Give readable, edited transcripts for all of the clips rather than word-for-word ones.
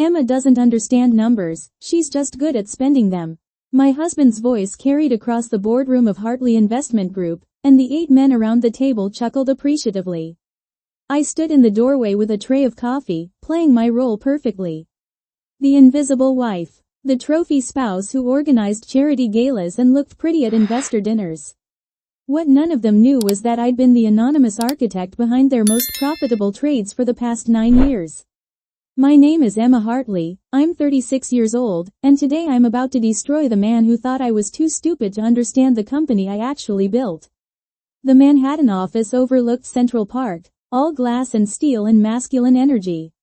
Emma doesn't understand numbers, she's just good at spending them. My husband's voice carried across the boardroom of Hartley Investment Group, and the 8 men around the table chuckled appreciatively. I stood in the doorway with a tray of coffee, playing my role perfectly. The invisible wife. The trophy spouse who organized charity galas and looked pretty at investor dinners. What none of them knew was that I'd been the anonymous architect behind their most profitable trades for the past 9 years. My name is Emma Hartley, I'm 36 years old, and today I'm about to destroy the man who thought I was too stupid to understand the company I actually built. The Manhattan office overlooked Central Park, all glass and steel and masculine energy.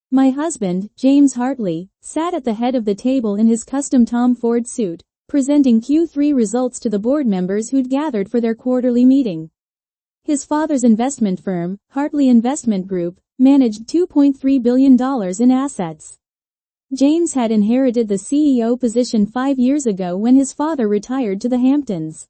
My husband, James Hartley, sat at the head of the table in his custom Tom Ford suit, presenting Q3 results to the board members who'd gathered for their quarterly meeting. His father's investment firm, Hartley Investment Group, managed $2.3 billion in assets. James had inherited the CEO position 5 years ago when his father retired to the Hamptons.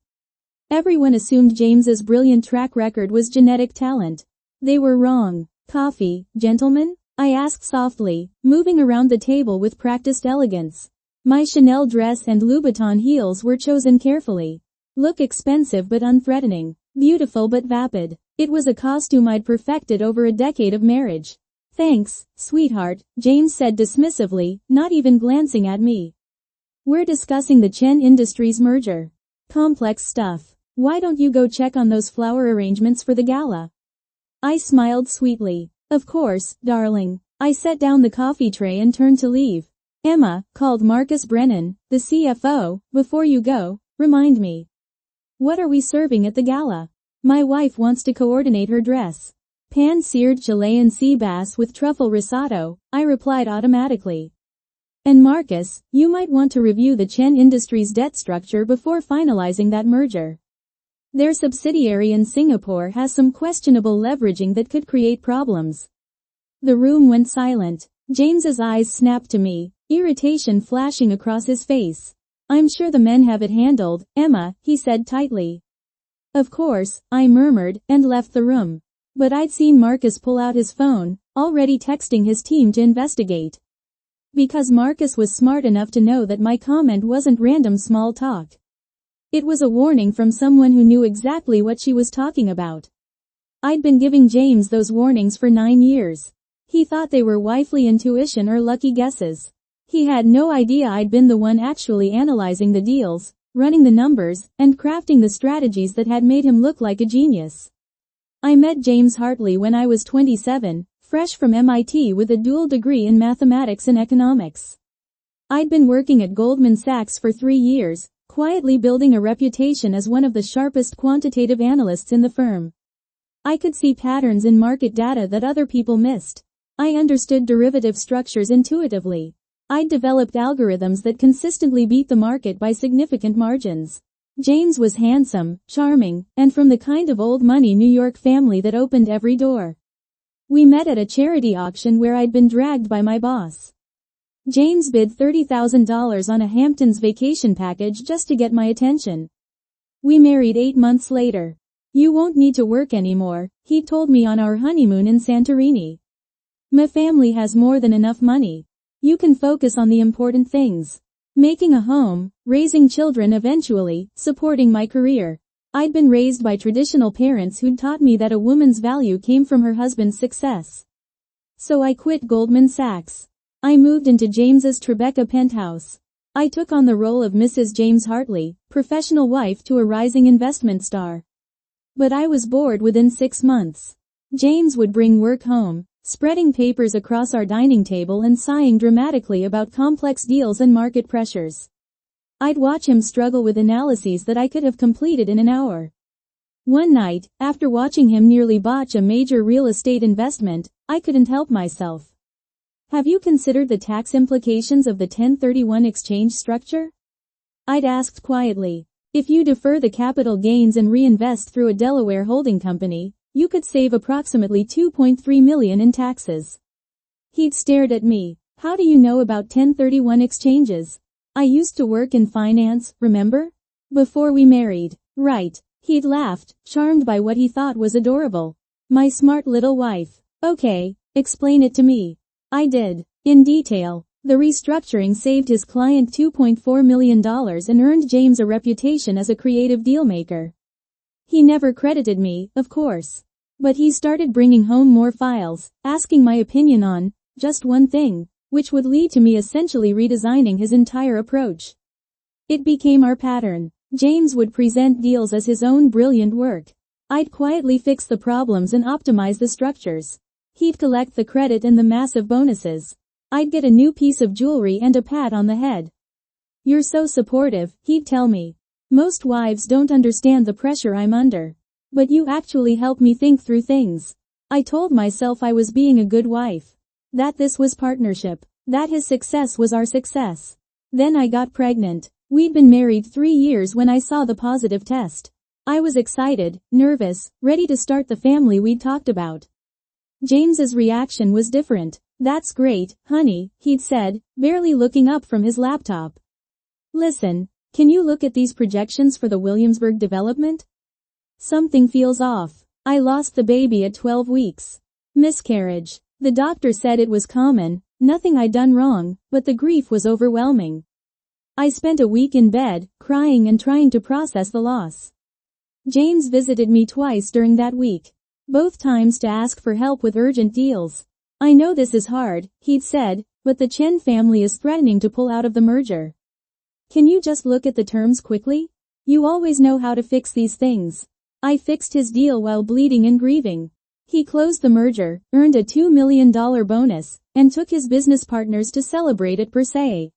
Everyone assumed James's brilliant track record was genetic talent. They were wrong. Coffee, gentlemen? I asked softly, moving around the table with practiced elegance. My Chanel dress and Louboutin heels were chosen carefully. Look expensive but unthreatening. Beautiful but vapid. It was a costume I'd perfected over a decade of marriage. Thanks, sweetheart, James said dismissively, not even glancing at me. We're discussing the Chen Industries merger. Complex stuff. Why don't you go check on those flower arrangements for the gala? I smiled sweetly. Of course, darling. I set down the coffee tray and turned to leave. Emma, called Marcus Brennan, the CFO, before you go, remind me. What are we serving at the gala? My wife wants to coordinate her dress. Pan-seared Chilean sea bass with truffle risotto, I replied automatically. And Marcus, you might want to review the Chen Industries debt structure before finalizing that merger. Their subsidiary in Singapore has some questionable leveraging that could create problems. The room went silent. James's eyes snapped to me, irritation flashing across his face. I'm sure the men have it handled, Emma, he said tightly. Of course, I murmured, and left the room. But I'd seen Marcus pull out his phone, already texting his team to investigate. Because Marcus was smart enough to know that my comment wasn't random small talk. It was a warning from someone who knew exactly what she was talking about. I'd been giving James those warnings for 9 years. He thought they were wifely intuition or lucky guesses. He had no idea I'd been the one actually analyzing the deals, running the numbers, and crafting the strategies that had made him look like a genius. I met James Hartley when I was 27, fresh from MIT with a dual degree in mathematics and economics. I'd been working at Goldman Sachs for 3 years, quietly building a reputation as one of the sharpest quantitative analysts in the firm. I could see patterns in market data that other people missed. I understood derivative structures intuitively. I'd developed algorithms that consistently beat the market by significant margins. James was handsome, charming, and from the kind of old money New York family that opened every door. We met at a charity auction where I'd been dragged by my boss. James bid $30,000 on a Hamptons vacation package just to get my attention. We married 8 months later. You won't need to work anymore, he told me on our honeymoon in Santorini. My family has more than enough money. You can focus on the important things. Making a home, raising children eventually, supporting my career. I'd been raised by traditional parents who'd taught me that a woman's value came from her husband's success. So I quit Goldman Sachs. I moved into James's Tribeca penthouse. I took on the role of Mrs. James Hartley, professional wife to a rising investment star. But I was bored within 6 months. James would bring work home, spreading papers across our dining table and sighing dramatically about complex deals and market pressures. I'd watch him struggle with analyses that I could have completed in an hour. One night, after watching him nearly botch a major real estate investment, I couldn't help myself. Have you considered the tax implications of the 1031 exchange structure? I'd asked quietly. If you defer the capital gains and reinvest through a Delaware holding company, you could save approximately $2.3 million in taxes. He'd stared at me. How do you know about 1031 exchanges? I used to work in finance, remember? Before we married. Right. He'd laughed, charmed by what he thought was adorable. My smart little wife. Okay, explain it to me. I did. In detail, the restructuring saved his client $2.4 million and earned James a reputation as a creative dealmaker. He never credited me, of course. But he started bringing home more files, asking my opinion on just one thing, which would lead to me essentially redesigning his entire approach. It became our pattern. James would present deals as his own brilliant work. I'd quietly fix the problems and optimize the structures. He'd collect the credit and the massive bonuses. I'd get a new piece of jewelry and a pat on the head. "You're so supportive," he'd tell me. "Most wives don't understand the pressure I'm under. But you actually help me think through things." I told myself I was being a good wife. That this was partnership. That his success was our success. Then I got pregnant. We'd been married 3 years when I saw the positive test. I was excited, nervous, ready to start the family we'd talked about. James's reaction was different. "That's great, honey," he'd said, barely looking up from his laptop. "Listen, can you look at these projections for the Williamsburg development? Something feels off. I lost the baby at 12 weeks. Miscarriage. The doctor said it was common, nothing I'd done wrong, but the grief was overwhelming. I spent a week in bed, crying and trying to process the loss. James visited me twice during that week. Both times to ask for help with urgent deals. I know this is hard," he'd said, "but the Chen family is threatening to pull out of the merger. Can you just look at the terms quickly? You always know how to fix these things." I fixed his deal while bleeding and grieving. He closed the merger, earned a $2 million bonus, and took his business partners to celebrate it per se.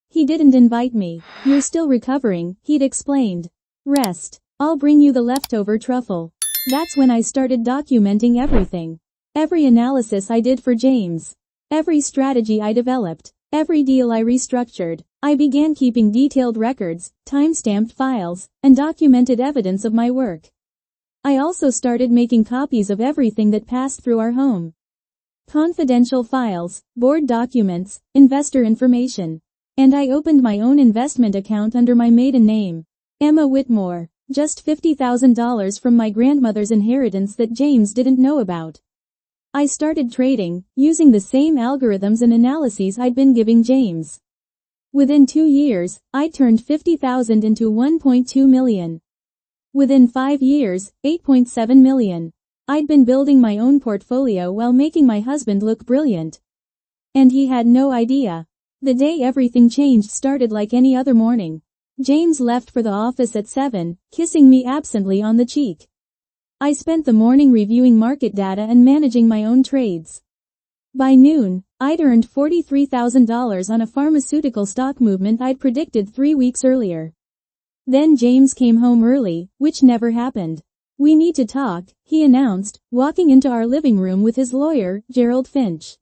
He didn't invite me. "You're still recovering," he'd explained. "Rest. I'll bring you the leftover truffle." That's when I started documenting everything. Every analysis I did for James. Every strategy I developed. Every deal I restructured. I began keeping detailed records, time-stamped files, and documented evidence of my work. I also started making copies of everything that passed through our home. Confidential files, board documents, investor information. And I opened my own investment account under my maiden name, Emma Whitmore, just $50,000 from my grandmother's inheritance that James didn't know about. I started trading, using the same algorithms and analyses I'd been giving James. Within 2 years, I turned $50,000 into $1.2 million. Within 5 years, $8.7 million. I'd been building my own portfolio while making my husband look brilliant. And he had no idea. The day everything changed started like any other morning. James left for the office at 7, kissing me absently on the cheek. I spent the morning reviewing market data and managing my own trades. By noon, I'd earned $43,000 on a pharmaceutical stock movement I'd predicted 3 weeks earlier. Then James came home early, which never happened. "We need to talk," he announced, walking into our living room with his lawyer, Gerald Finch.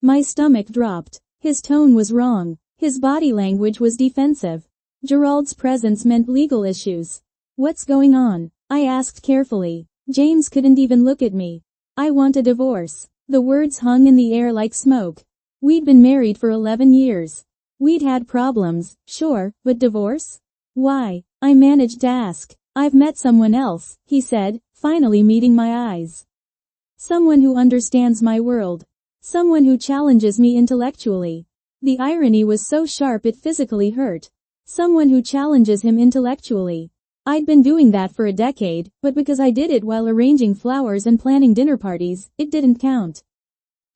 My stomach dropped. His tone was wrong. His body language was defensive. Gerald's presence meant legal issues. "What's going on?" I asked carefully. James couldn't even look at me. "I want a divorce." The words hung in the air like smoke. We'd been married for 11 years. We'd had problems, sure, but divorce? "Why?" I managed to ask. "I've met someone else," he said, finally meeting my eyes. "Someone who understands my world. Someone who challenges me intellectually." The irony was so sharp it physically hurt. Someone who challenges him intellectually. I'd been doing that for a decade, but because I did it while arranging flowers and planning dinner parties, it didn't count.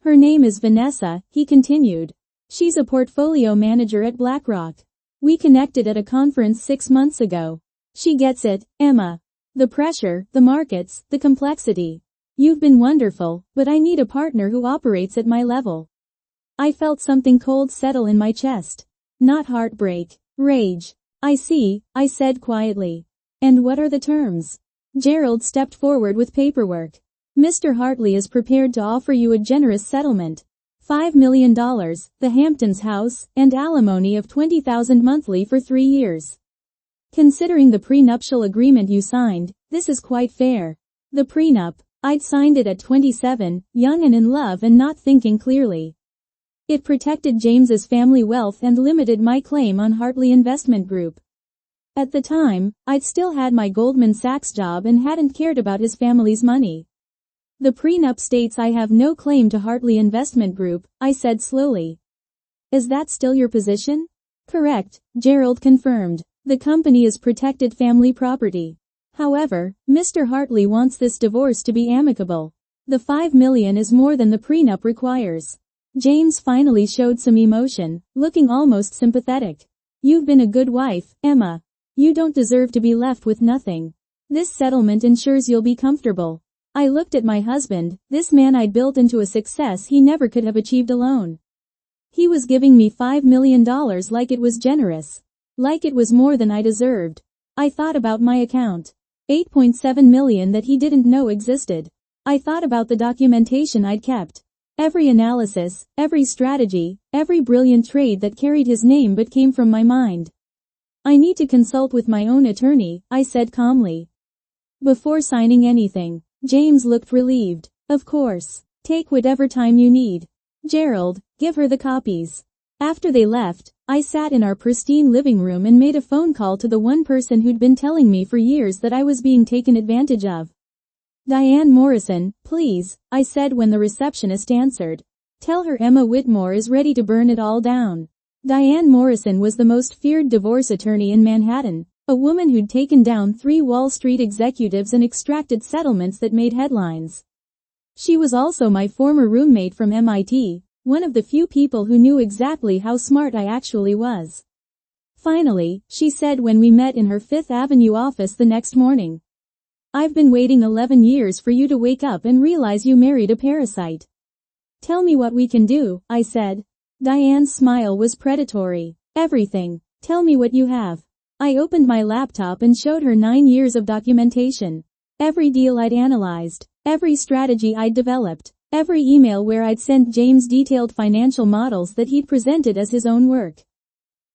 "Her name is Vanessa," he continued. "She's a portfolio manager at BlackRock. We connected at a conference 6 months ago. She gets it, Emma. The pressure, the markets, the complexity. You've been wonderful, but I need a partner who operates at my level." I felt something cold settle in my chest. Not heartbreak. Rage. "I see," I said quietly. "And what are the terms?" Gerald stepped forward with paperwork. "Mr. Hartley is prepared to offer you a generous settlement. $5 million, the Hamptons house, and alimony of $20,000 monthly for 3 years. Considering the prenuptial agreement you signed, this is quite fair." The prenup. I'd signed it at 27, young and in love and not thinking clearly. It protected James's family wealth and limited my claim on Hartley Investment Group. At the time, I'd still had my Goldman Sachs job and hadn't cared about his family's money. The prenup states I have no claim to Hartley Investment Group, I said slowly. Is that still your position? Correct, Gerald confirmed. The company is protected family property. However, Mr. Hartley wants this divorce to be amicable. The $5 million is more than the prenup requires. James finally showed some emotion, looking almost sympathetic. You've been a good wife, Emma. You don't deserve to be left with nothing. This settlement ensures you'll be comfortable. I looked at my husband, this man I'd built into a success he never could have achieved alone. He was giving me $5 million like it was generous. Like it was more than I deserved. I thought about my account. $8.7 million that he didn't know existed. I thought about the documentation I'd kept. Every analysis, every strategy, every brilliant trade that carried his name but came from my mind. I need to consult with my own attorney, I said calmly. Before signing anything, James looked relieved. Of course. Take whatever time you need. Gerald, give her the copies. After they left, I sat in our pristine living room and made a phone call to the one person who'd been telling me for years that I was being taken advantage of. Diane Morrison, please, I said when the receptionist answered. Tell her Emma Whitmore is ready to burn it all down. Diane Morrison was the most feared divorce attorney in Manhattan, a woman who'd taken down 3 Wall Street executives and extracted settlements that made headlines. She was also my former roommate from MIT, one of the few people who knew exactly how smart I actually was. Finally, she said when we met in her Fifth Avenue office the next morning. I've been waiting 11 years for you to wake up and realize you married a parasite. Tell me what we can do, I said. Diane's smile was predatory. Everything. Tell me what you have. I opened my laptop and showed her 9 years of documentation. Every deal I'd analyzed, every strategy I'd developed, every email where I'd sent James detailed financial models that he'd presented as his own work.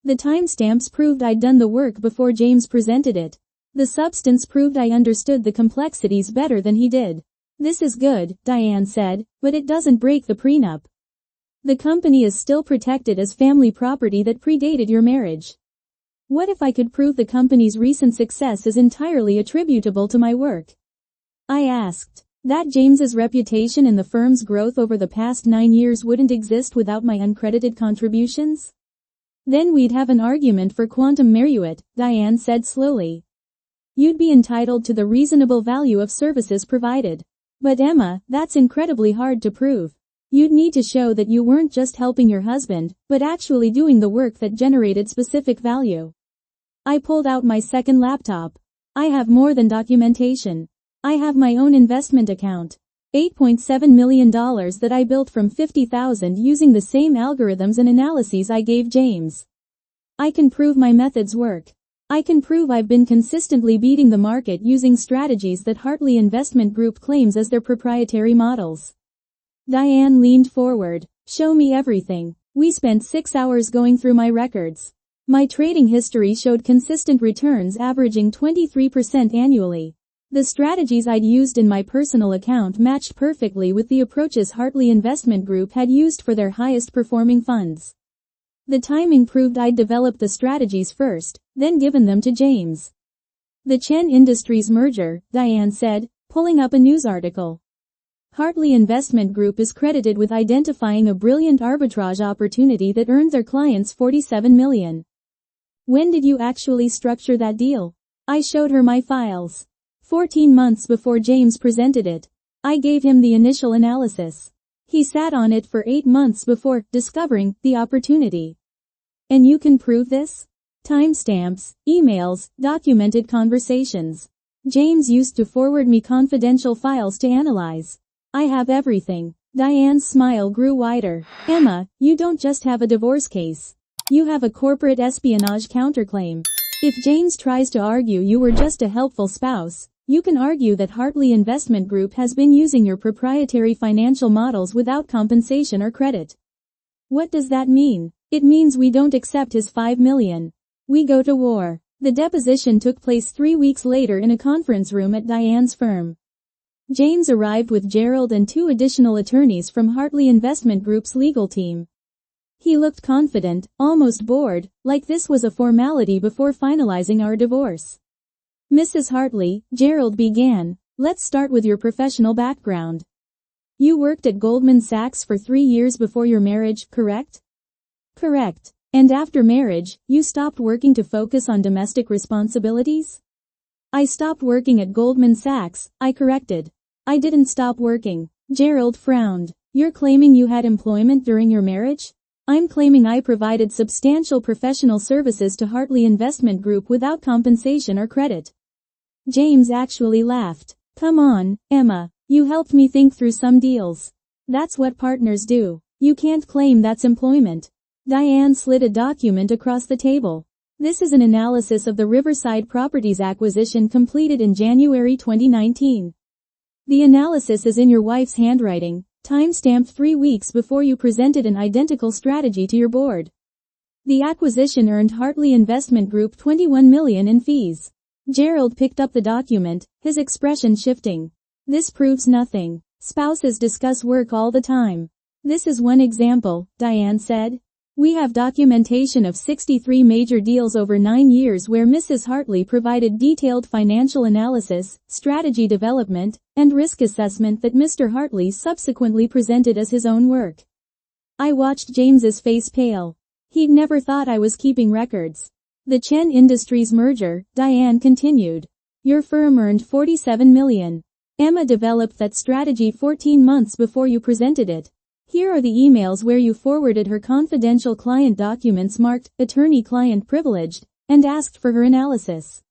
The timestamps proved I'd done the work before James presented it. The substance proved I understood the complexities better than he did. This is good, Diane said, but it doesn't break the prenup. The company is still protected as family property that predated your marriage. What if I could prove the company's recent success is entirely attributable to my work? I asked. That James's reputation and the firm's growth over the past 9 years wouldn't exist without my uncredited contributions? Then we'd have an argument for quantum meruit, Diane said slowly. You'd be entitled to the reasonable value of services provided. But Emma, that's incredibly hard to prove. You'd need to show that you weren't just helping your husband, but actually doing the work that generated specific value. I pulled out my second laptop. I have more than documentation. I have my own investment account. $8.7 million that I built from $50,000 using the same algorithms and analyses I gave James. I can prove my methods work. I can prove I've been consistently beating the market using strategies that Hartley Investment Group claims as their proprietary models. Diane leaned forward. Show me everything. We spent 6 hours going through my records. My trading history showed consistent returns averaging 23% annually. The strategies I'd used in my personal account matched perfectly with the approaches Hartley Investment Group had used for their highest performing funds. The timing proved I'd developed the strategies first, then given them to James. The Chen Industries merger, Diane said, pulling up a news article. Hartley Investment Group is credited with identifying a brilliant arbitrage opportunity that earned their clients $47 million. When did you actually structure that deal? I showed her my files. 14 months before James presented it. I gave him the initial analysis. He sat on it for 8 months before discovering the opportunity. And you can prove this? Timestamps, emails, documented conversations. James used to forward me confidential files to analyze. I have everything. Diane's smile grew wider. Emma, you don't just have a divorce case. You have a corporate espionage counterclaim. If James tries to argue you were just a helpful spouse, you can argue that Hartley Investment Group has been using your proprietary financial models without compensation or credit. What does that mean? It means we don't accept his $5 million. We go to war. The deposition took place 3 weeks later in a conference room at Diane's firm. James arrived with Gerald and 2 additional attorneys from Hartley Investment Group's legal team. He looked confident, almost bored, like this was a formality before finalizing our divorce. Mrs. Hartley, Gerald began, let's start with your professional background. You worked at Goldman Sachs for 3 years before your marriage, correct? Correct. And after marriage, you stopped working to focus on domestic responsibilities? I stopped working at Goldman Sachs, I corrected. I didn't stop working. Gerald frowned. You're claiming you had employment during your marriage? I'm claiming I provided substantial professional services to Hartley Investment Group without compensation or credit. James actually laughed. Come on, Emma. You helped me think through some deals. That's what partners do. You can't claim that's employment. Diane slid a document across the table. This is an analysis of the Riverside Properties acquisition completed in January 2019. The analysis is in your wife's handwriting, time-stamped 3 weeks before you presented an identical strategy to your board. The acquisition earned Hartley Investment Group $21 million in fees. Gerald picked up the document, his expression shifting. This proves nothing. Spouses discuss work all the time. This is one example, Diane said. We have documentation of 63 major deals over 9 years where Mrs. Hartley provided detailed financial analysis, strategy development, and risk assessment that Mr. Hartley subsequently presented as his own work. I watched James's face pale. He'd never thought I was keeping records. The Chen Industries merger, Diane continued. Your firm earned $47 million. Emma developed that strategy 14 months before you presented it. Here are the emails where you forwarded her confidential client documents marked attorney-client privileged and asked for her analysis.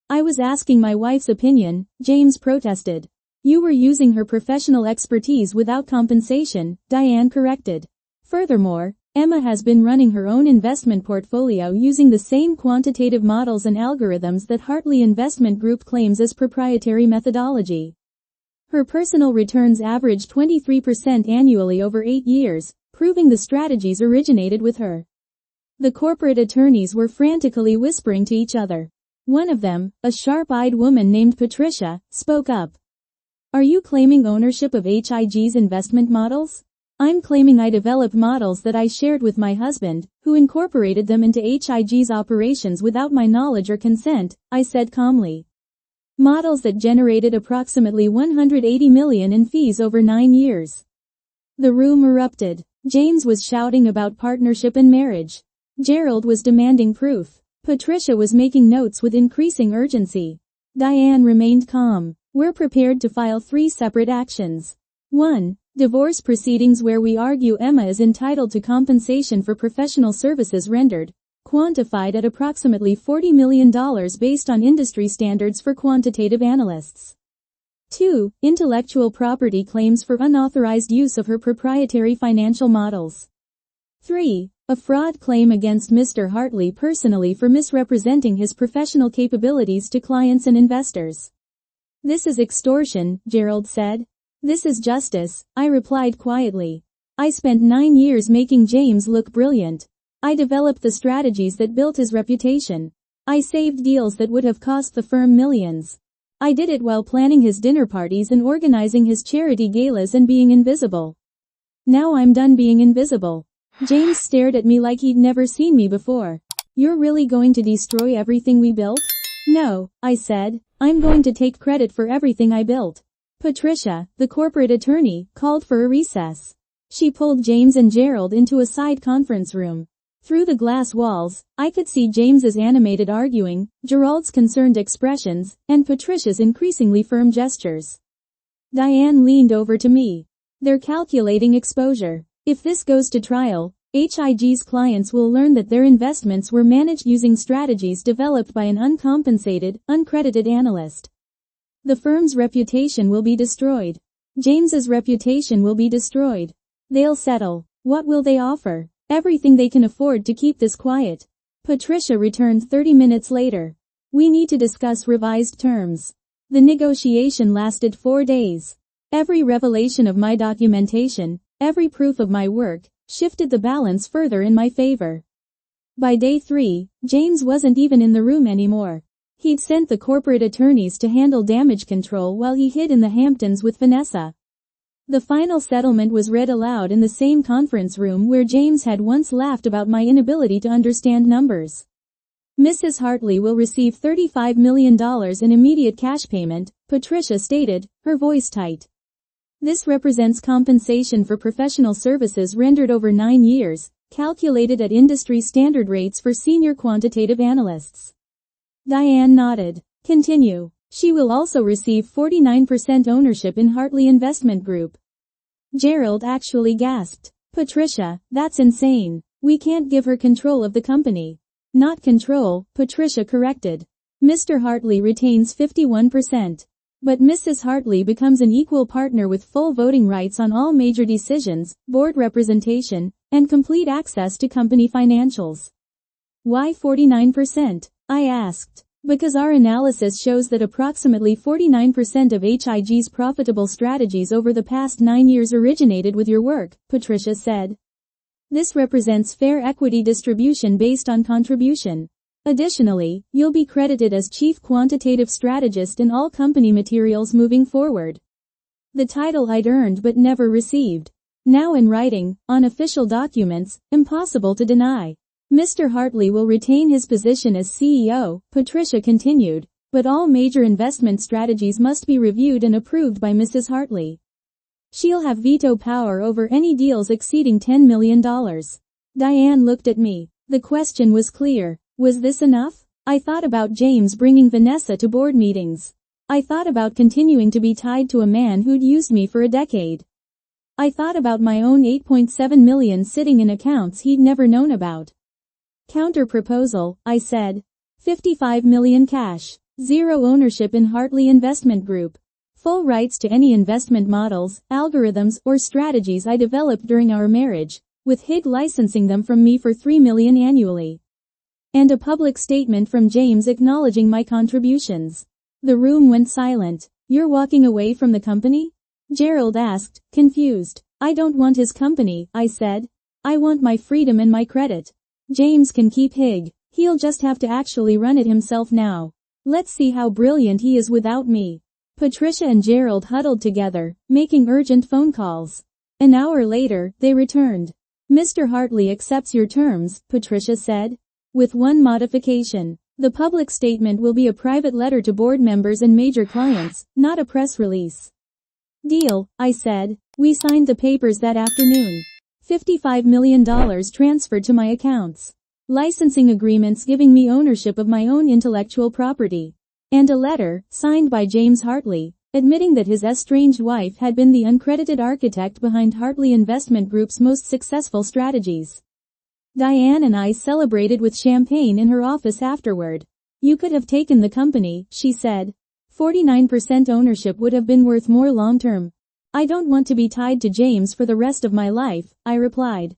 I was asking my wife's opinion, James protested. You were using her professional expertise without compensation, Diane corrected. Furthermore, Emma has been running her own investment portfolio using the same quantitative models and algorithms that Hartley Investment Group claims as proprietary methodology. Her personal returns average 23% annually over 8 years, proving the strategies originated with her. The corporate attorneys were frantically whispering to each other. One of them, a sharp-eyed woman named Patricia, spoke up. Are you claiming ownership of HIG's investment models? I'm claiming I developed models that I shared with my husband, who incorporated them into HIG's operations without my knowledge or consent, I said calmly. Models that generated approximately $180 million in fees over 9 years. The room erupted. James was shouting about partnership and marriage. Gerald was demanding proof. Patricia was making notes with increasing urgency. Diane remained calm. We're prepared to file 3 separate actions. 1. Divorce proceedings where we argue Emma is entitled to compensation for professional services rendered, quantified at approximately $40 million based on industry standards for quantitative analysts. 2. Intellectual property claims for unauthorized use of her proprietary financial models. 3. A fraud claim against Mr. Hartley personally for misrepresenting his professional capabilities to clients and investors. This is extortion, Gerald said. This is justice, I replied quietly. I spent 9 years making James look brilliant. I developed the strategies that built his reputation. I saved deals that would have cost the firm millions. I did it while planning his dinner parties and organizing his charity galas and being invisible. Now I'm done being invisible. James stared at me like he'd never seen me before. You're really going to destroy everything we built? No, I said. I'm going to take credit for everything I built. Patricia, the corporate attorney, called for a recess. She pulled James and Gerald into a side conference room. Through the glass walls, I could see James's animated arguing, Gerald's concerned expressions, and Patricia's increasingly firm gestures. Diane leaned over to me. They're calculating exposure. If this goes to trial, HIG's clients will learn that their investments were managed using strategies developed by an uncompensated, uncredited analyst. The firm's reputation will be destroyed. James's reputation will be destroyed. They'll settle. What will they offer? Everything they can afford to keep this quiet. Patricia returned 30 minutes later. We need to discuss revised terms. The negotiation lasted 4 days. Every revelation of my documentation, every proof of my work, shifted the balance further in my favor. By day 3, James wasn't even in the room anymore. He'd sent the corporate attorneys to handle damage control while he hid in the Hamptons with Vanessa. The final settlement was read aloud in the same conference room where James had once laughed about my inability to understand numbers. Mrs. Hartley will receive $35 million in immediate cash payment, Patricia stated, her voice tight. This represents compensation for professional services rendered over 9 years, calculated at industry standard rates for senior quantitative analysts. Diane nodded. Continue. She will also receive 49% ownership in Hartley Investment Group. Gerald actually gasped. Patricia, that's insane. We can't give her control of the company. Not control, Patricia corrected. Mr. Hartley retains 51%. But Mrs. Hartley becomes an equal partner with full voting rights on all major decisions, board representation, and complete access to company financials. Why 49%? I asked. Because our analysis shows that approximately 49% of HIG's profitable strategies over the past 9 years originated with your work, Patricia said. This represents fair equity distribution based on contribution. Additionally, you'll be credited as Chief Quantitative Strategist in all company materials moving forward. The title I'd earned but never received. Now in writing, on official documents, impossible to deny. Mr. Hartley will retain his position as CEO, Patricia continued, but all major investment strategies must be reviewed and approved by Mrs. Hartley. She'll have veto power over any deals exceeding $10 million. Diane looked at me. The question was clear. Was this enough? I thought about James bringing Vanessa to board meetings. I thought about continuing to be tied to a man who'd used me for a decade. I thought about my own $8.7 million sitting in accounts he'd never known about. Counter proposal, I said. $55 million cash. Zero ownership in Hartley Investment Group. Full rights to any investment models, algorithms, or strategies I developed during our marriage, with HIG licensing them from me for $3 million annually. And a public statement from James acknowledging my contributions. The room went silent. You're walking away from the company? Gerald asked, confused. I don't want his company, I said. I want my freedom and my credit. James can keep HIG. He'll just have to actually run it himself now. Let's see how brilliant he is without me. Patricia and Gerald huddled together, making urgent phone calls. An hour later, they returned. Mr. Hartley accepts your terms, Patricia said. With one modification. The public statement will be a private letter to board members and major clients, not a press release. Deal, I said. We signed the papers that afternoon. $55 million transferred to my accounts. Licensing agreements giving me ownership of my own intellectual property. And a letter, signed by James Hartley, admitting that his estranged wife had been the uncredited architect behind Hartley Investment Group's most successful strategies. Diane and I celebrated with champagne in her office afterward. You could have taken the company, she said. 49% ownership would have been worth more long-term. I don't want to be tied to James for the rest of my life, I replied.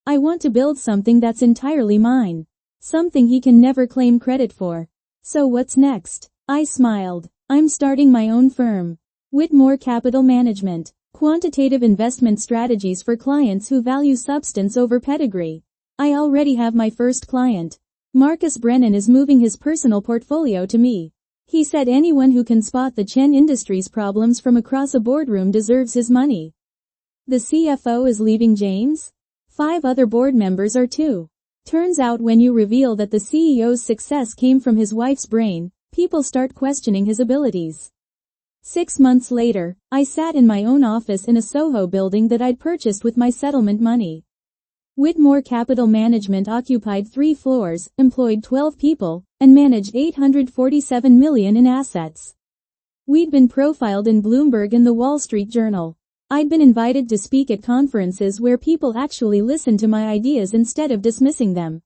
I want to build something that's entirely mine. Something he can never claim credit for. So what's next? I smiled. I'm starting my own firm. Whitmore Capital Management. Quantitative investment strategies for clients who value substance over pedigree. I already have my first client. Marcus Brennan is moving his personal portfolio to me. He said anyone who can spot the Chen Industries problems from across a boardroom deserves his money. The CFO is leaving James? 5 other board members are too. Turns out when you reveal that the CEO's success came from his wife's brain, people start questioning his abilities. 6 months later, I sat in my own office in a Soho building that I'd purchased with my settlement money. Whitmore Capital Management occupied 3 floors, employed 12 people, and managed $847 million in assets. We'd been profiled in Bloomberg and the Wall Street Journal. I'd been invited to speak at conferences where people actually listened to my ideas instead of dismissing them.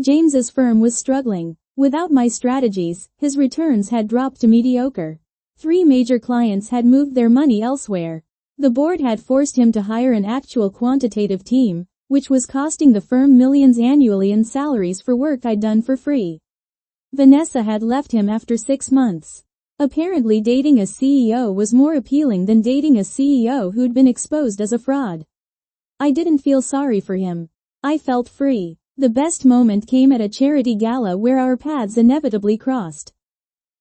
James's firm was struggling. Without my strategies, his returns had dropped to mediocre. 3 major clients had moved their money elsewhere. The board had forced him to hire an actual quantitative team, which was costing the firm millions annually in salaries for work I'd done for free. Vanessa had left him after 6 months. Apparently dating a CEO was more appealing than dating a CEO who'd been exposed as a fraud. I didn't feel sorry for him. I felt free. The best moment came at a charity gala where our paths inevitably crossed.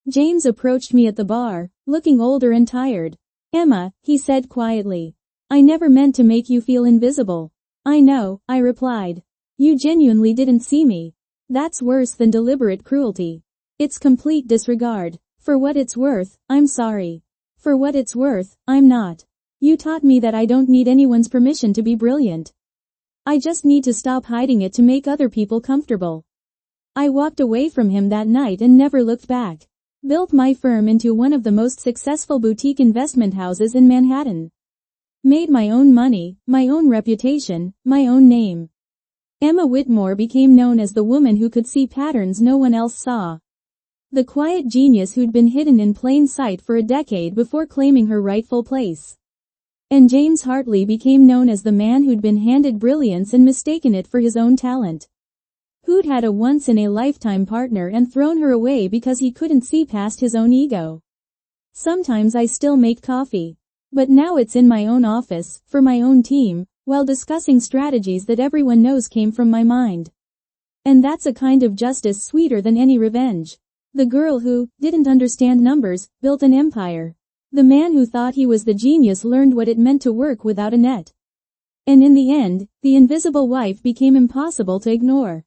James approached me at the bar, looking older and tired. Emma, he said quietly. I never meant to make you feel invisible. I know, I replied. You genuinely didn't see me. That's worse than deliberate cruelty. It's complete disregard. For what it's worth, I'm sorry. For what it's worth, I'm not. You taught me that I don't need anyone's permission to be brilliant. I just need to stop hiding it to make other people comfortable. I walked away from him that night and never looked back. Built my firm into one of the most successful boutique investment houses in Manhattan. Made my own money, my own reputation, my own name. Emma Whitmore became known as the woman who could see patterns no one else saw. The quiet genius who'd been hidden in plain sight for a decade before claiming her rightful place. And James Hartley became known as the man who'd been handed brilliance and mistaken it for his own talent. Who'd had a once-in-a-lifetime partner and thrown her away because he couldn't see past his own ego. Sometimes I still make coffee. But now it's in my own office, for my own team, while discussing strategies that everyone knows came from my mind. And that's a kind of justice sweeter than any revenge. The girl who didn't understand numbers built an empire. The man who thought he was the genius learned what it meant to work without a net. And in the end, the invisible wife became impossible to ignore.